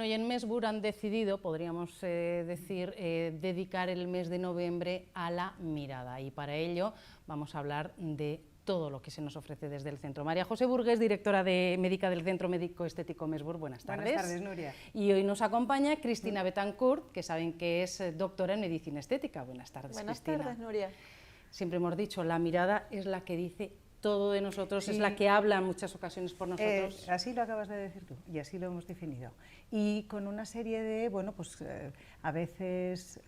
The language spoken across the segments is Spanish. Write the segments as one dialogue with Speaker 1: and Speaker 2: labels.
Speaker 1: Bueno, y en Mesbur han decidido, podríamos decir, dedicar el mes de noviembre a la mirada, y para ello vamos a hablar de todo lo que se nos ofrece desde el centro. María José Burgués, directora médica del Centro Médico Estético Mesbur, buenas tardes.
Speaker 2: Buenas tardes, Nuria.
Speaker 1: Y hoy nos acompaña Cristina Betancourt, que saben que es doctora en Medicina Estética. Buenas tardes, Cristina.
Speaker 3: Buenas tardes, Nuria.
Speaker 1: Siempre hemos dicho, la mirada es la que dice todo de nosotros, sí. Es la que habla en muchas ocasiones por nosotros.
Speaker 2: Así lo acabas de decir tú, y así lo hemos definido. Y con una serie de, bueno, pues a veces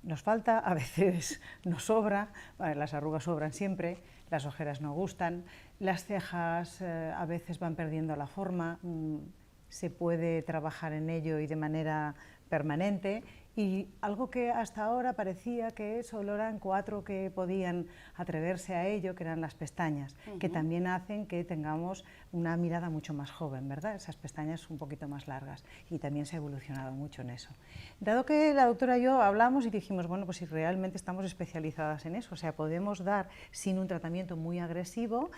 Speaker 2: nos falta, a veces nos sobra, las arrugas sobran siempre, las ojeras no gustan, las cejas a veces van perdiendo la forma, se puede trabajar en ello y de manera permanente, y algo que hasta ahora parecía que solo eran 4 que podían atreverse a ello, que eran las pestañas, que también hacen que tengamos una mirada mucho más joven, ¿verdad? Esas pestañas un poquito más largas, y también se ha evolucionado mucho en eso. Dado que la doctora y yo hablamos y dijimos, bueno, pues si realmente estamos especializadas en eso, o sea, podemos dar sin un tratamiento muy agresivo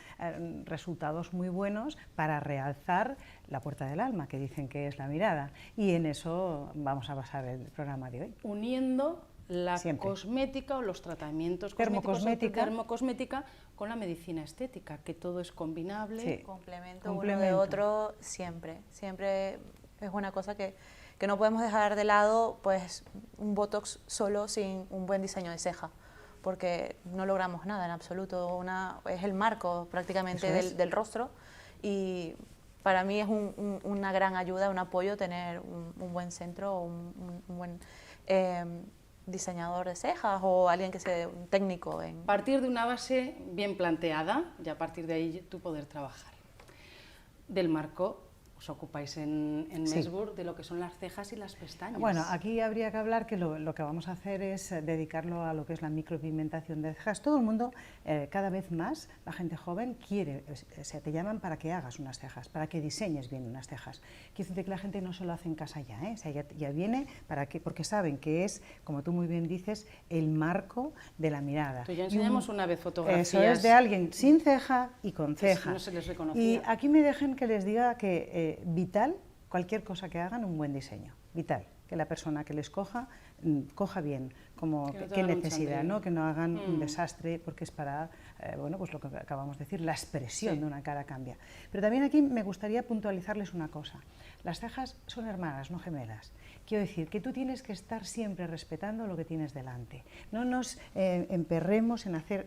Speaker 2: resultados muy buenos para realzar la puerta del alma, que dicen que es la mirada, y en eso vamos a basar el programa de hoy.
Speaker 1: Uniendo la cosmética o los tratamientos termocosmética con la medicina estética, que todo es combinable.
Speaker 3: Sí. Complemento uno de otro siempre. Siempre es una cosa que no podemos dejar de lado, pues un botox solo sin un buen diseño de ceja, porque no logramos nada en absoluto. Es el marco prácticamente del rostro, y para mí es una gran ayuda, un apoyo tener un buen centro, un buen diseñador de cejas o alguien que sea un técnico.
Speaker 1: Partir de una base bien planteada y a partir de ahí tú poder trabajar. Del marco os ocupáis en Mesbur de lo que son las cejas y las pestañas.
Speaker 2: Bueno, aquí habría que hablar que lo que vamos a hacer es dedicarlo a lo que es la micropigmentación de cejas. Todo el mundo, cada vez más, la gente joven quiere, o sea, te llaman para que hagas unas cejas, para que diseñes bien unas cejas. Quiero decir que la gente no se lo hace en casa ya, o sea, ya viene porque saben que es, como tú muy bien dices, el marco de la mirada.
Speaker 1: Tú ya enseñamos una vez fotografías.
Speaker 2: Eso es de alguien sin ceja y con ceja.
Speaker 1: No se les reconocía.
Speaker 2: Y aquí me dejen que les diga que vital, cualquier cosa que hagan, un buen diseño, vital, que la persona que les coja bien, como qué necesidad, ¿no? Que no hagan un desastre, porque es para, bueno, pues lo que acabamos de decir, la expresión de una cara cambia. Pero también aquí me gustaría puntualizarles una cosa, las cejas son hermanas, no gemelas. Quiero decir que tú tienes que estar siempre respetando lo que tienes delante, no nos emperremos en hacer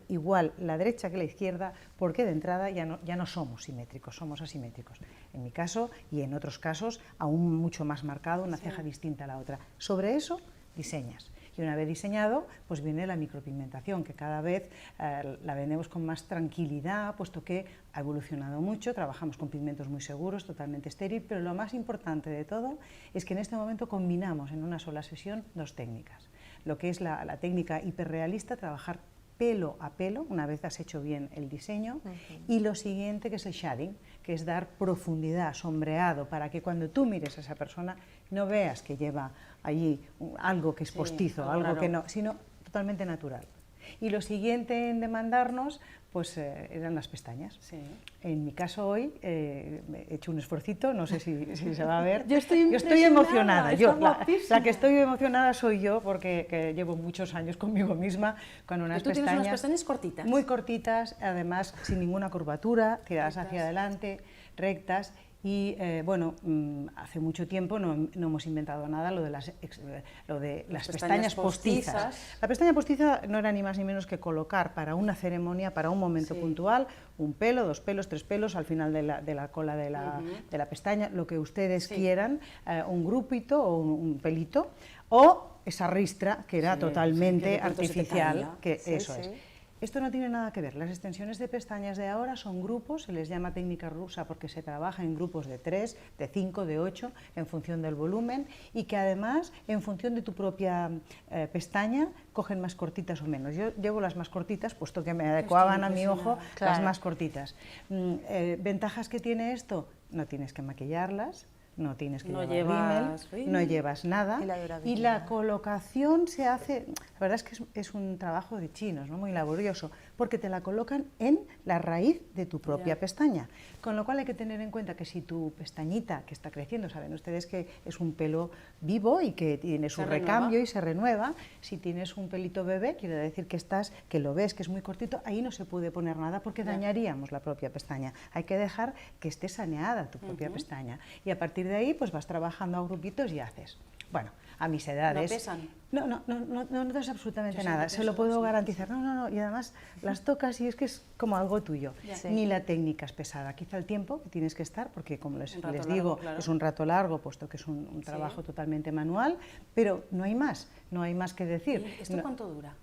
Speaker 2: igual la derecha que la izquierda, porque de entrada ya no somos simétricos, somos asimétricos. En mi caso y en otros casos aún mucho más marcado, una ceja distinta a la otra. Sobre eso diseñas, y una vez diseñado pues viene la micropigmentación, que cada vez la vendemos con más tranquilidad, puesto que ha evolucionado mucho, trabajamos con pigmentos muy seguros, totalmente estéril, pero lo más importante de todo es que en este momento combinamos en una sola sesión 2 técnicas, lo que es la técnica hiperrealista, trabajar pelo a pelo, una vez has hecho bien el diseño, y lo siguiente, que es el shading, que es dar profundidad, sombreado, para que cuando tú mires a esa persona no veas que lleva allí algo que es postizo, algo que no, sino totalmente natural. Y lo siguiente en demandarnos, pues eran las pestañas. Sí. En mi caso hoy he hecho un esfuercito, no sé si se va a ver.
Speaker 1: Yo estoy
Speaker 2: emocionada. La que estoy emocionada soy yo, porque que llevo muchos años conmigo misma con unas pestañas.
Speaker 1: Tienes unas pestañas cortitas.
Speaker 2: Muy cortitas, además sin ninguna curvatura, tiradas hacia adelante, rectas. Y bueno, hace mucho tiempo no hemos inventado nada, lo de las pestañas postizas. La pestaña postiza no era ni más ni menos que colocar para una ceremonia, para un momento puntual, un pelo, 2 pelos, 3 pelos al final de la cola de la pestaña, lo que ustedes quieran, un grupito o un pelito, o esa ristra que era totalmente artificial, que eso es. Esto no tiene nada que ver, las extensiones de pestañas de ahora son grupos, se les llama técnica rusa porque se trabaja en grupos de 3, de 5, de 8, en función del volumen, y que además, en función de tu propia pestaña, cogen más cortitas o menos. Yo llevo las más cortitas, puesto que me adecuaban a mi ojo, las más cortitas. ¿Ventajas que tiene esto? No tienes que maquillarlas, no tienes que llevar rímel, no llevas nada, y la colocación se hace, la verdad es que es un trabajo de chinos, ¿no? Muy laborioso, porque te la colocan en la raíz de tu propia pestaña. Con lo cual hay que tener en cuenta que si tu pestañita que está creciendo, saben ustedes que es un pelo vivo y que tiene su recambio y se renueva, si tienes un pelito bebé, quiere decir que lo ves que es muy cortito, ahí no se puede poner nada porque dañaríamos la propia pestaña. Hay que dejar que esté saneada tu propia pestaña y a partir de ahí pues vas trabajando a grupitos y haces. Bueno, a mis edades...
Speaker 1: ¿No pesan?
Speaker 2: No notas absolutamente nada, se lo puedo garantizar. No, y además las tocas y es que es como algo tuyo. Ni la técnica es pesada, quizá el tiempo que tienes que estar, porque como les digo, es un rato largo, puesto que es un trabajo totalmente manual, pero no hay más que decir.
Speaker 1: ¿Y esto cuánto dura?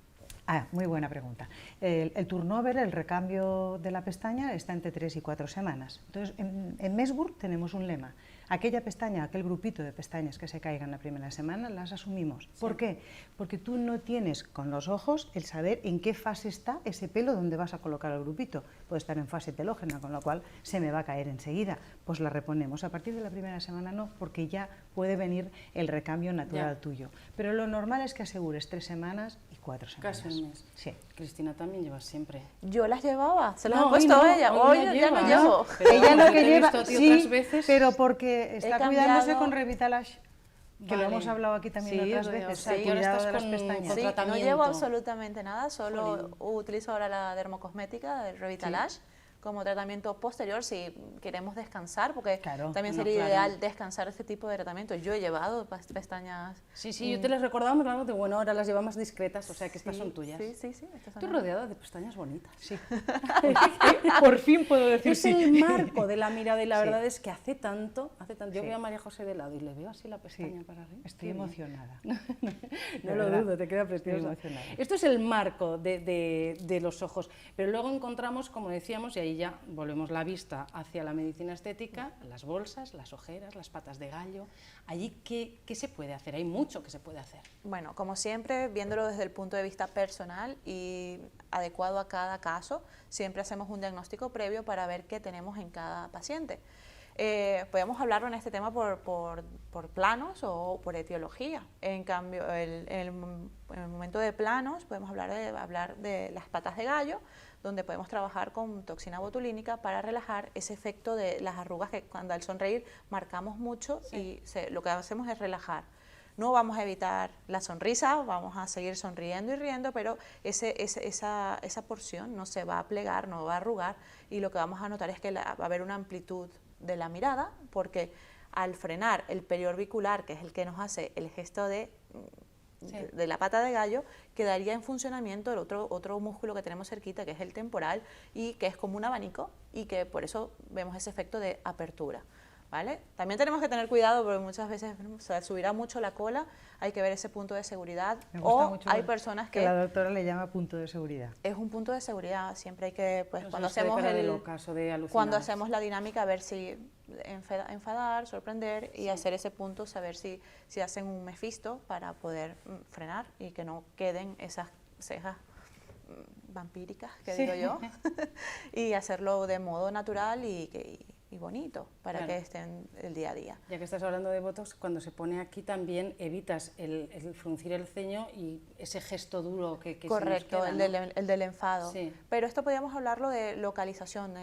Speaker 2: Muy buena pregunta. El turnover, el recambio de la pestaña está entre 3 y 4 semanas. Entonces, en Messburg tenemos un lema. Aquella pestaña, aquel grupito de pestañas que se caigan la primera semana, las asumimos. ¿Por qué? Porque tú no tienes con los ojos el saber en qué fase está ese pelo donde vas a colocar el grupito. Puede estar en fase telógena, con lo cual se me va a caer enseguida. Pues la reponemos. A partir de la primera semana no, porque ya puede venir el recambio natural tuyo. Pero lo normal es que asegures 3 semanas y 4 semanas.
Speaker 1: Casi un mes.
Speaker 2: Sí.
Speaker 1: Cristina también lleva siempre.
Speaker 3: Yo las llevaba, se las ha puesto ella, hoy ya no llevo.
Speaker 2: Ella lo que lleva,
Speaker 1: sí, veces,
Speaker 2: pero porque está cuidándose con Revitalash, que lo hemos hablado aquí también otras veces, el cuidado de las pestañas.
Speaker 3: Sí, no llevo absolutamente nada, solo utilizo ahora la dermocosmética del Revitalash como tratamiento posterior si queremos descansar, porque también sería ideal descansar este tipo de tratamiento. Yo he llevado pestañas...
Speaker 1: Sí, yo te las recordaba, claro, que bueno, ahora las lleva más discretas, o sea que estas son tuyas.
Speaker 3: Sí.
Speaker 1: Estoy rodeada de pestañas bonitas.
Speaker 2: Sí. Por fin puedo decir
Speaker 1: sí. Es el marco de la mirada y la verdad es que hace tanto. Yo veo a María José de lado y le veo así la pestaña para arriba.
Speaker 2: Estoy emocionada.
Speaker 1: No lo dudo, te queda preciosa. Esto es el marco de los ojos, pero luego encontramos, como decíamos, y ahí ya volvemos la vista hacia la medicina estética, las bolsas, las ojeras, las patas de gallo. Allí, ¿qué se puede hacer? Hay mucho que se puede hacer.
Speaker 3: Bueno, como siempre, viéndolo desde el punto de vista personal y adecuado a cada caso, siempre hacemos un diagnóstico previo para ver qué tenemos en cada paciente. Podemos hablarlo en este tema por planos o por etiología. En cambio, en el momento de planos podemos hablar de las patas de gallo, donde podemos trabajar con toxina botulínica para relajar ese efecto de las arrugas que cuando al sonreír marcamos mucho y lo que hacemos es relajar. No vamos a evitar la sonrisa, vamos a seguir sonriendo y riendo, pero esa porción no se va a plegar, no va a arrugar y lo que vamos a notar es que va a haber una amplitud de la mirada, porque al frenar el periorbicular, que es el que nos hace el gesto de la pata de gallo, quedaría en funcionamiento el otro músculo que tenemos cerquita, que es el temporal, y que es como un abanico, y que por eso vemos ese efecto de apertura. ¿Vale? También tenemos que tener cuidado porque muchas veces se subirá mucho la cola, hay que ver ese punto de seguridad. O hay personas que
Speaker 2: la doctora le llama punto de seguridad.
Speaker 3: Es un punto de seguridad, siempre hay que, pues
Speaker 1: no
Speaker 3: cuando hacemos la dinámica, ver si enfadar, sorprender y hacer ese punto, saber si hacen un Mefisto para poder frenar y que no queden esas cejas vampíricas, que digo yo, y hacerlo de modo natural y bonito para que estén el día a día.
Speaker 1: Ya que estás hablando de Botox, cuando se pone aquí también evitas el fruncir el ceño y ese gesto duro que
Speaker 3: correcto,
Speaker 1: se nos queda,
Speaker 3: el del enfado.
Speaker 1: Sí.
Speaker 3: Pero esto podríamos hablarlo de localización.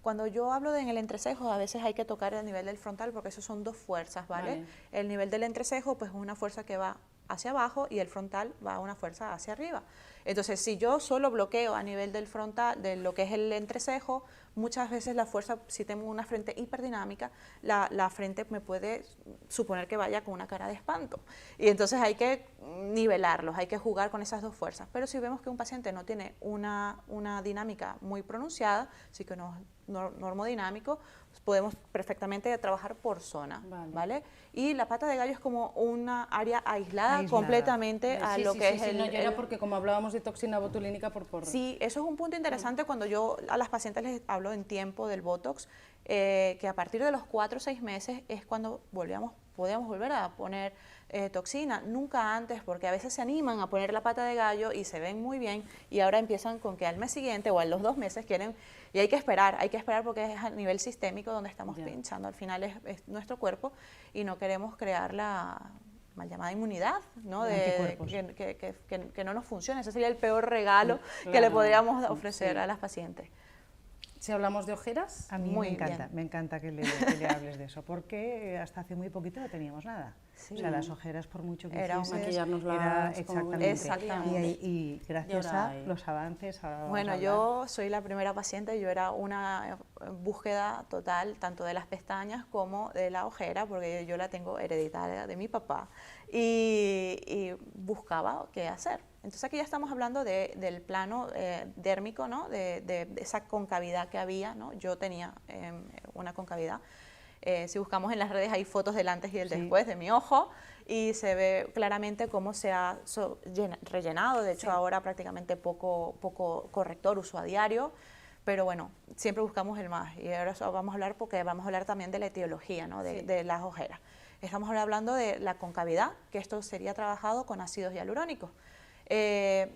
Speaker 3: Cuando yo hablo en el entrecejo, a veces hay que tocar el nivel del frontal porque esos son dos fuerzas, ¿vale? El nivel del entrecejo pues es una fuerza que va hacia abajo y el frontal va a una fuerza hacia arriba. Entonces, si yo solo bloqueo a nivel del frontal, de lo que es el entrecejo, muchas veces la fuerza, si tengo una frente hiperdinámica, la frente me puede suponer que vaya con una cara de espanto. Y entonces hay que nivelarlos, hay que jugar con esas dos fuerzas. Pero si vemos que un paciente no tiene una dinámica muy pronunciada, sí que no es normodinámico, podemos perfectamente trabajar por zona, ¿vale? Y la pata de gallo es como una área aislada. Completamente a lo que es el...
Speaker 1: No, yo era porque como hablábamos de toxina botulínica por...
Speaker 3: Sí, eso es un punto interesante cuando yo a las pacientes les hablo en tiempo del Botox, que a partir de los 4 o 6 meses es cuando podíamos volver a poner toxina, nunca antes, porque a veces se animan a poner la pata de gallo y se ven muy bien y ahora empiezan con que al mes siguiente o a los 2 meses quieren, y hay que esperar porque es a nivel sistémico donde estamos pinchando, al final es nuestro cuerpo y no queremos crear mal llamada inmunidad, ¿no? Que no nos funcione. Ese sería el peor regalo que le podríamos ofrecer a las pacientes.
Speaker 1: Si hablamos de ojeras,
Speaker 2: a mí me encanta que le hables de eso, porque hasta hace muy poquito no teníamos nada. Sí. O sea, las ojeras, por mucho que
Speaker 1: era maquillarnos
Speaker 2: exactamente. Y gracias a los avances.
Speaker 3: Bueno, yo soy la primera paciente, yo era una búsqueda total, tanto de las pestañas como de la ojera, porque yo la tengo hereditaria de mi papá, y buscaba qué hacer. Entonces aquí ya estamos hablando del plano dérmico, ¿no? de esa concavidad que había, ¿no? Yo tenía una concavidad. Si buscamos en las redes hay fotos del antes y el después de mi ojo y se ve claramente cómo se ha rellenado. De hecho, ahora prácticamente poco corrector uso a diario, pero bueno, siempre buscamos el más. Y ahora vamos a hablar porque vamos a hablar también de la etiología, ¿no? de las ojeras. Estamos ahora hablando de la concavidad, que esto sería trabajado con ácidos hialurónicos.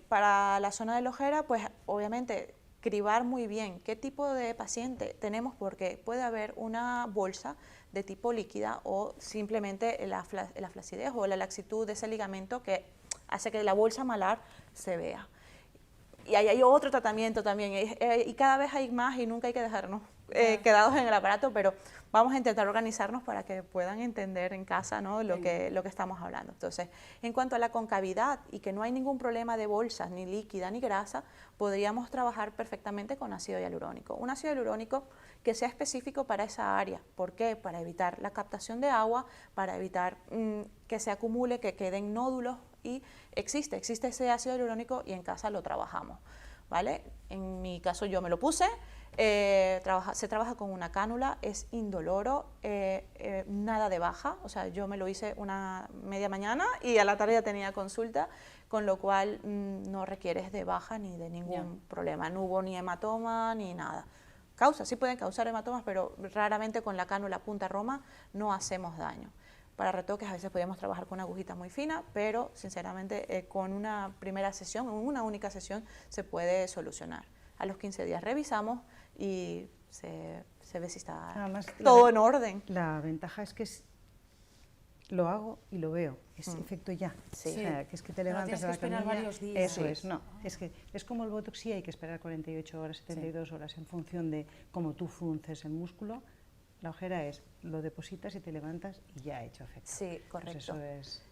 Speaker 3: Para la zona de la ojera, pues obviamente cribar muy bien qué tipo de paciente tenemos, porque puede haber una bolsa de tipo líquida o simplemente la flacidez o la laxitud de ese ligamento que hace que la bolsa malar se vea. Y ahí hay otro tratamiento también, y cada vez hay más y nunca hay que dejarnos quedados en el aparato, pero vamos a intentar organizarnos para que puedan entender en casa, ¿no? lo que estamos hablando. Entonces, en cuanto a la concavidad y que no hay ningún problema de bolsas, ni líquida ni grasa, podríamos trabajar perfectamente con ácido hialurónico. Un ácido hialurónico que sea específico para esa área. ¿Por qué? Para evitar la captación de agua, para evitar que se acumule, que queden nódulos, y existe ese ácido hialurónico y en casa lo trabajamos, ¿vale? En mi caso yo me lo puse. Se trabaja con una cánula, es indoloro, nada de baja, o sea, yo me lo hice una media mañana y a la tarde ya tenía consulta, con lo cual no requieres de baja ni de ningún problema, no hubo ni hematoma ni nada. Sí pueden causar hematomas, pero raramente con la cánula punta Roma no hacemos daño. Para retoques a veces podemos trabajar con una agujita muy fina, pero sinceramente con una primera sesión, una única sesión, se puede solucionar. A los 15 días revisamos y se ve si está todo en orden.
Speaker 2: La ventaja es que lo hago y lo veo, es efecto ya.
Speaker 3: Sí.
Speaker 2: O sea, que es que te levantas de la camilla.
Speaker 1: Varios días.
Speaker 2: Eso es, no. Es que es como el Botox, sí hay que esperar 48 horas, 72 horas en función de cómo tú frunces el músculo. La ojera es, lo depositas y te levantas y ya ha hecho efecto.
Speaker 3: Sí, correcto.
Speaker 2: Pues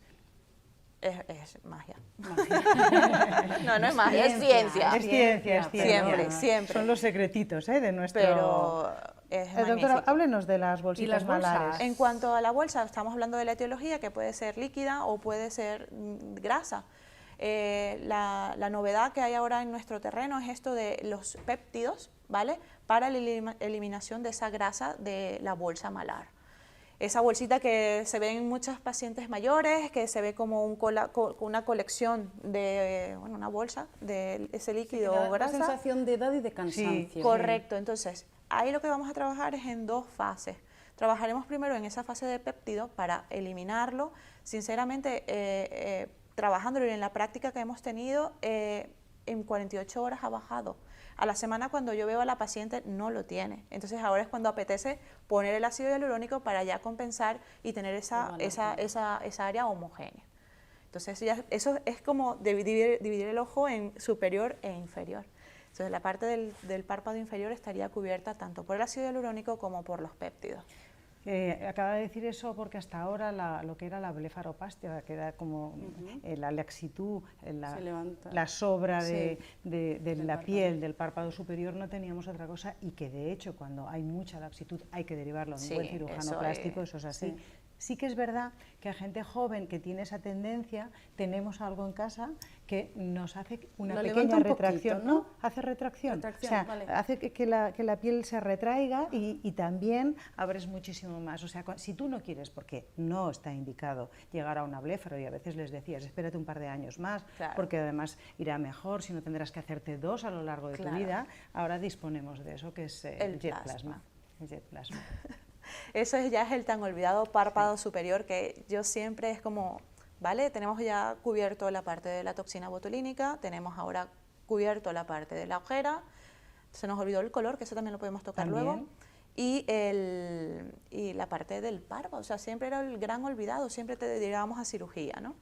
Speaker 2: eso
Speaker 3: es magia. No es magia, es ciencia.
Speaker 2: Es ciencia, es ciencia.
Speaker 3: Siempre.
Speaker 2: Son los secretitos de nuestro...
Speaker 3: Pero es magnífico.
Speaker 2: Doctora, háblenos de las bolsitas malares.
Speaker 3: En cuanto a la bolsa, estamos hablando de la etiología, que puede ser líquida o puede ser grasa. La novedad que hay ahora en nuestro terreno es esto de los péptidos, ¿vale? Para la eliminación de esa grasa de la bolsa malar. Esa bolsita que se ve en muchos pacientes mayores, que se ve como una colección de, una bolsa de ese líquido o grasa.
Speaker 1: La sensación de edad y de cansancio.
Speaker 3: Sí, correcto. Entonces, ahí lo que vamos a trabajar es en dos fases. Trabajaremos primero en esa fase de péptido para eliminarlo. Sinceramente, trabajándolo en la práctica que hemos tenido, en 48 horas ha bajado. A la semana, cuando yo veo a la paciente, no lo tiene. Entonces ahora es cuando apetece poner el ácido hialurónico para ya compensar y tener esa área homogénea. Entonces eso es como dividir el ojo en superior e inferior. Entonces la parte del párpado inferior estaría cubierta tanto por el ácido hialurónico como por los péptidos.
Speaker 2: Acaba de decir eso porque hasta ahora lo que era la blefaropastia, que era como la laxitud, la sobra de la piel del párpado superior, no teníamos otra cosa, y que de hecho cuando hay mucha laxitud hay que derivarlo a un buen cirujano plástico, eso es así. Sí que es verdad que a gente joven que tiene esa tendencia, tenemos algo en casa que nos hace una pequeña retracción.
Speaker 1: Poquito, ¿no?
Speaker 2: Hace retracción. O sea, hace que la piel se retraiga y también abres muchísimo más. O sea, si tú no quieres, porque no está indicado llegar a una blefaro, y a veces les decías, espérate un par de años más, porque además irá mejor, si no tendrás que hacerte 2 a lo largo de tu vida. Ahora disponemos de eso, que es el Jet Plasma. El Jet Plasma.
Speaker 3: Eso ya es el tan olvidado párpado superior, que yo siempre es como, ¿vale? Tenemos ya cubierto la parte de la toxina botulínica, tenemos ahora cubierto la parte de la ojera, se nos olvidó el color, que eso también lo podemos tocar luego, y la parte del párpado, o sea, siempre era el gran olvidado, siempre te dedicábamos a cirugía, ¿no?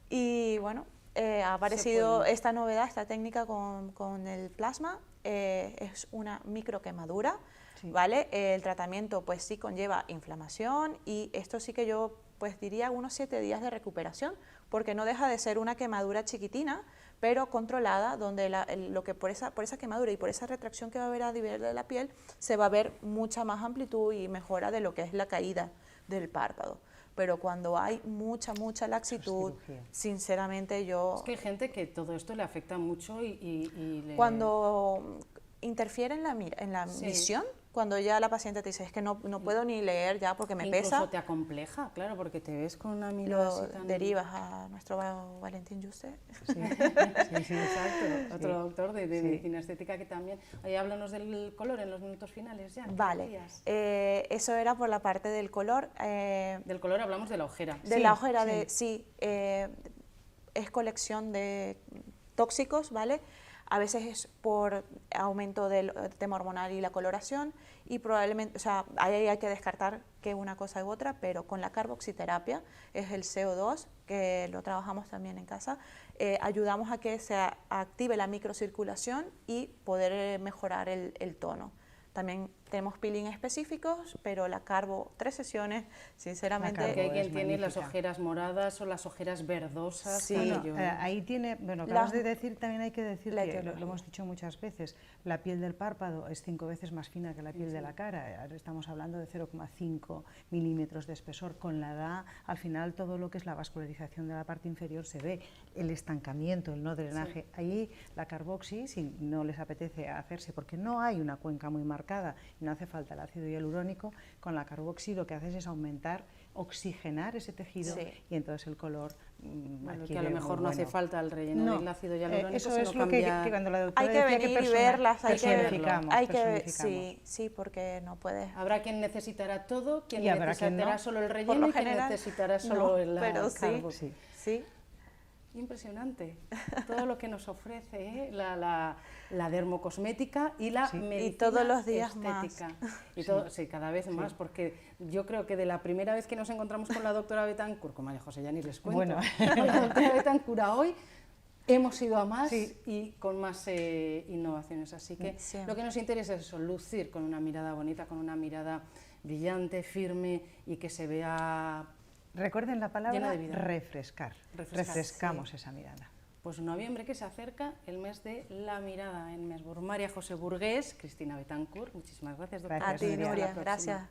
Speaker 3: Y bueno, ha aparecido esta novedad, esta técnica con el plasma, es una microquemadura, ¿vale? El tratamiento pues sí conlleva inflamación y esto sí que yo pues diría unos 7 días de recuperación, porque no deja de ser una quemadura chiquitina, pero controlada, donde lo que por esa quemadura y por esa retracción que va a haber a nivel de la piel, se va a ver mucha más amplitud y mejora de lo que es la caída del párpado. Pero cuando hay mucha laxitud, sinceramente yo...
Speaker 1: Es que hay gente que todo esto le afecta mucho y le...
Speaker 3: Cuando interfiere en la visión, cuando ya la paciente te dice, es que no puedo ni leer ya porque me pesa.
Speaker 1: Incluso te acompleja, claro, porque te ves con una mirada así tan...
Speaker 3: derivas a nuestro Valentín Juste.
Speaker 1: Sí, exacto. Otro doctor de medicina estética que también... Oye, háblanos del color en los minutos finales ya.
Speaker 3: Vale, eso era por la parte del color.
Speaker 1: Del color hablamos de la ojera.
Speaker 3: De la ojera, es colección de tóxicos, ¿vale? A veces es por aumento del tema hormonal y la coloración y probablemente, o sea, ahí hay que descartar que una cosa u otra, pero con la carboxiterapia, es el CO2, que lo trabajamos también en casa, ayudamos a que se active la microcirculación y poder mejorar el tono. También tenemos peeling específicos, pero la carbo, 3 sesiones, sinceramente...
Speaker 1: Porque hay quien tiene las ojeras moradas o las ojeras verdosas.
Speaker 2: Sí, ahí tiene, bueno, acabas de decir, también hay que decir que lo hemos dicho muchas veces, la piel del párpado es 5 veces más fina que la piel de la cara, ahora estamos hablando de 0,5 milímetros de espesor. Con la edad, al final, todo lo que es la vascularización de la parte inferior se ve, el estancamiento, el no drenaje. Ahí la carboxi, si no les apetece hacerse, porque no hay una cuenca muy marcada, no hace falta el ácido hialurónico, con la carboxi lo que haces es aumentar, oxigenar ese tejido y entonces el color
Speaker 1: que a lo mejor no hace falta el relleno del ácido hialurónico,
Speaker 2: eso es lo que cuando la doctora
Speaker 3: hay que
Speaker 2: decía
Speaker 3: venir y verlas,
Speaker 2: hay
Speaker 3: que sí, porque no puedes.
Speaker 1: Habrá quien necesitará todo, quien necesitará solo el relleno y quien necesitará solo la carboxi.
Speaker 3: Sí.
Speaker 1: Impresionante todo lo que nos ofrece la dermocosmética y la medicina
Speaker 3: y todos los días
Speaker 1: estética.
Speaker 3: Más.
Speaker 1: Y todo, cada vez más, porque yo creo que de la primera vez que nos encontramos con la doctora Betancourt, con María José ya ni les cuento, con la doctora Betancourt a hoy, hemos ido a más y con más innovaciones. Así que lo que nos interesa es eso, lucir con una mirada bonita, con una mirada brillante, firme y que se vea...
Speaker 2: Recuerden la palabra refrescar. Refrescamos esa mirada.
Speaker 1: Pues noviembre que se acerca, el mes de la mirada en Mesbur. María José Burgués, Cristina Betancourt, muchísimas gracias, doctora.
Speaker 3: A ti, Nuria, gracias.